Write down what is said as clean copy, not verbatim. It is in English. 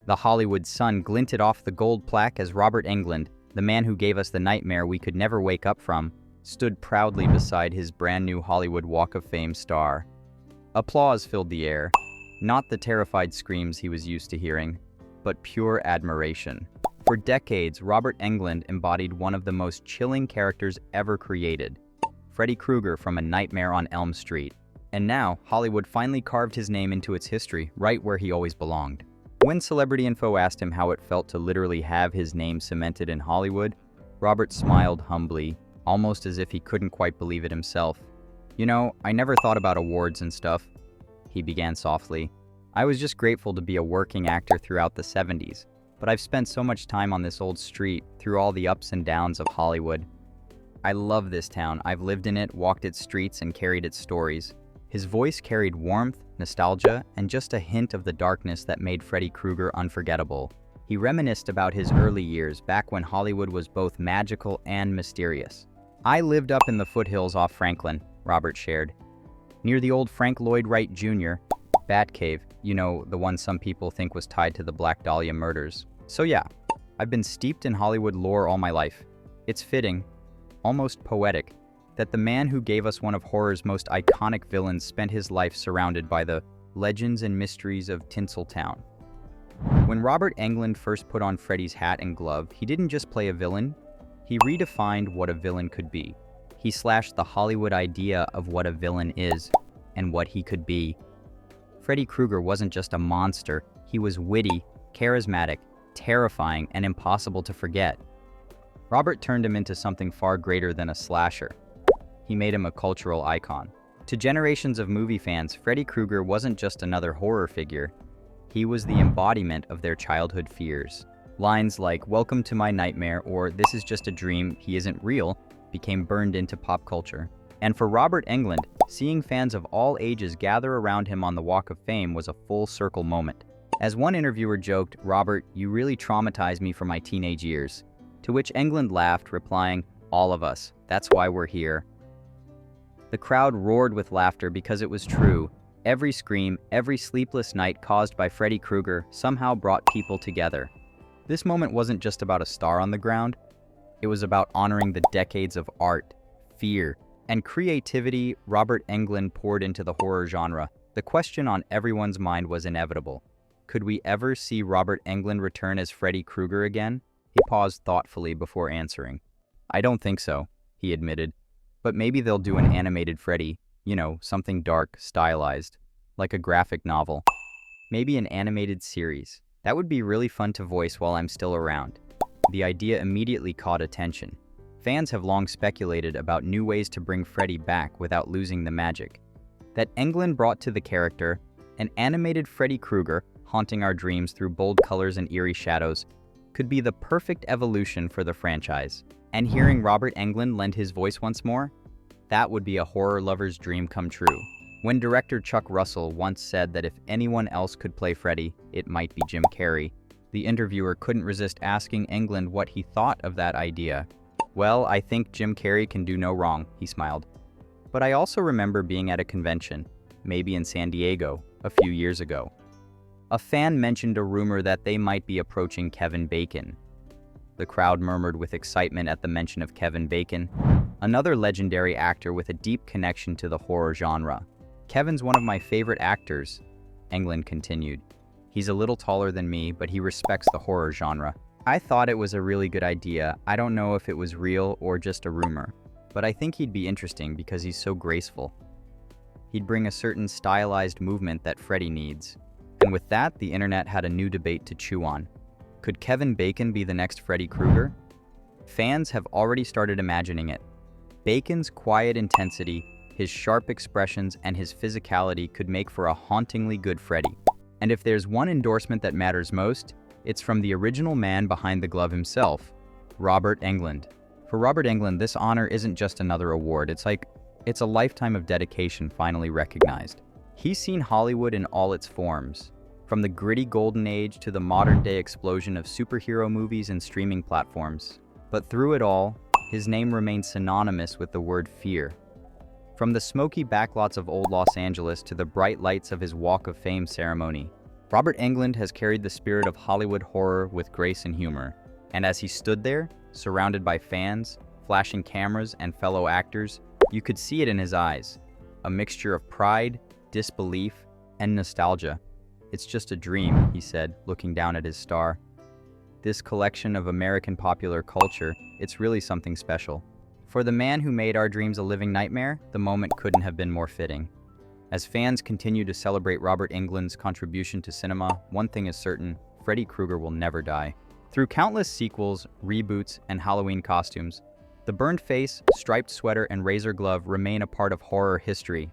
The Hollywood sun glinted off the gold plaque as Robert Englund, the man who gave us the nightmare we could never wake up from, stood proudly beside his brand new Hollywood Walk of Fame star. Applause filled the air, not the terrified screams he was used to hearing, but pure admiration. For decades, Robert Englund embodied one of the most chilling characters ever created, Freddy Krueger from A Nightmare on Elm Street. And now, Hollywood finally carved his name into its history, right where he always belonged. When Celebrity Info asked him how it felt to literally have his name cemented in Hollywood, Robert smiled humbly, almost as if he couldn't quite believe it himself. "You know, I never thought about awards and stuff," he began softly. "I was just grateful to be a working actor throughout the 70s, but I've spent so much time on this old street, through all the ups and downs of Hollywood. I love this town. I've lived in it, walked its streets, and carried its stories." His voice carried warmth, nostalgia, and just a hint of the darkness that made Freddy Krueger unforgettable. He reminisced about his early years, back when Hollywood was both magical and mysterious. "I lived up in the foothills off Franklin," Robert shared, "near the old Frank Lloyd Wright Jr. Batcave, you know, the one some people think was tied to the Black Dahlia murders. So yeah, I've been steeped in Hollywood lore all my life. It's fitting, almost poetic, that the man who gave us one of horror's most iconic villains spent his life surrounded by the legends and mysteries of Tinseltown." When Robert Englund first put on Freddy's hat and glove, he didn't just play a villain, he redefined what a villain could be. He slashed the Hollywood idea of what a villain is and what he could be. Freddy Krueger wasn't just a monster, he was witty, charismatic, terrifying, and impossible to forget. Robert turned him into something far greater than a slasher. He made him a cultural icon. To generations of movie fans, Freddy Krueger wasn't just another horror figure. He was the embodiment of their childhood fears. Lines like "Welcome to my nightmare" or "This is just a dream, he isn't real" became burned into pop culture. And for Robert Englund, seeing fans of all ages gather around him on the Walk of Fame was a full circle moment. As one interviewer joked, "Robert, you really traumatized me for my teenage years." To which Englund laughed, replying, "All of us. That's why we're here." The crowd roared with laughter because it was true. Every scream, every sleepless night caused by Freddy Krueger somehow brought people together. This moment wasn't just about a star on the ground. It was about honoring the decades of art, fear, and creativity Robert Englund poured into the horror genre. The question on everyone's mind was inevitable. Could we ever see Robert Englund return as Freddy Krueger again? He paused thoughtfully before answering. "I don't think so," he admitted. "But maybe they'll do an animated Freddy, you know, something dark, stylized, like a graphic novel. Maybe an animated series. That would be really fun to voice while I'm still around." The idea immediately caught attention. Fans have long speculated about new ways to bring Freddy back without losing the magic. That Englund brought to the character, an animated Freddy Krueger haunting our dreams through bold colors and eerie shadows, could be the perfect evolution for the franchise. And hearing Robert Englund lend his voice once more, that would be a horror lover's dream come true. When director Chuck Russell once said that if anyone else could play Freddy, it might be Jim Carrey, the interviewer couldn't resist asking Englund what he thought of that idea. "Well, I think Jim Carrey can do no wrong," he smiled. "But I also remember being at a convention, maybe in San Diego, a few years ago. A fan mentioned a rumor that they might be approaching Kevin Bacon." The crowd murmured with excitement at the mention of Kevin Bacon, another legendary actor with a deep connection to the horror genre. "Kevin's one of my favorite actors," Englund continued. "He's a little taller than me, but he respects the horror genre. I thought it was a really good idea. I don't know if it was real or just a rumor, but I think he'd be interesting because he's so graceful. He'd bring a certain stylized movement that Freddy needs." And with that, the internet had a new debate to chew on. Could Kevin Bacon be the next Freddy Krueger? Fans have already started imagining it. Bacon's quiet intensity, his sharp expressions, and his physicality could make for a hauntingly good Freddy. And if there's one endorsement that matters most, it's from the original man behind the glove himself, Robert Englund. For Robert Englund, this honor isn't just another award, it's a lifetime of dedication finally recognized. He's seen Hollywood in all its forms, from the gritty golden age to the modern-day explosion of superhero movies and streaming platforms. But through it all, his name remains synonymous with the word fear. From the smoky backlots of old Los Angeles to the bright lights of his Walk of Fame ceremony, Robert Englund has carried the spirit of Hollywood horror with grace and humor, and as he stood there, surrounded by fans, flashing cameras, and fellow actors, you could see it in his eyes, a mixture of pride, disbelief, and nostalgia. "It's just a dream," he said, looking down at his star. "This collection of American popular culture, it's really something special." For the man who made our dreams a living nightmare, the moment couldn't have been more fitting. As fans continue to celebrate Robert Englund's contribution to cinema, one thing is certain: Freddy Krueger will never die. Through countless sequels, reboots, and Halloween costumes, the burned face, striped sweater, and razor glove remain a part of horror history,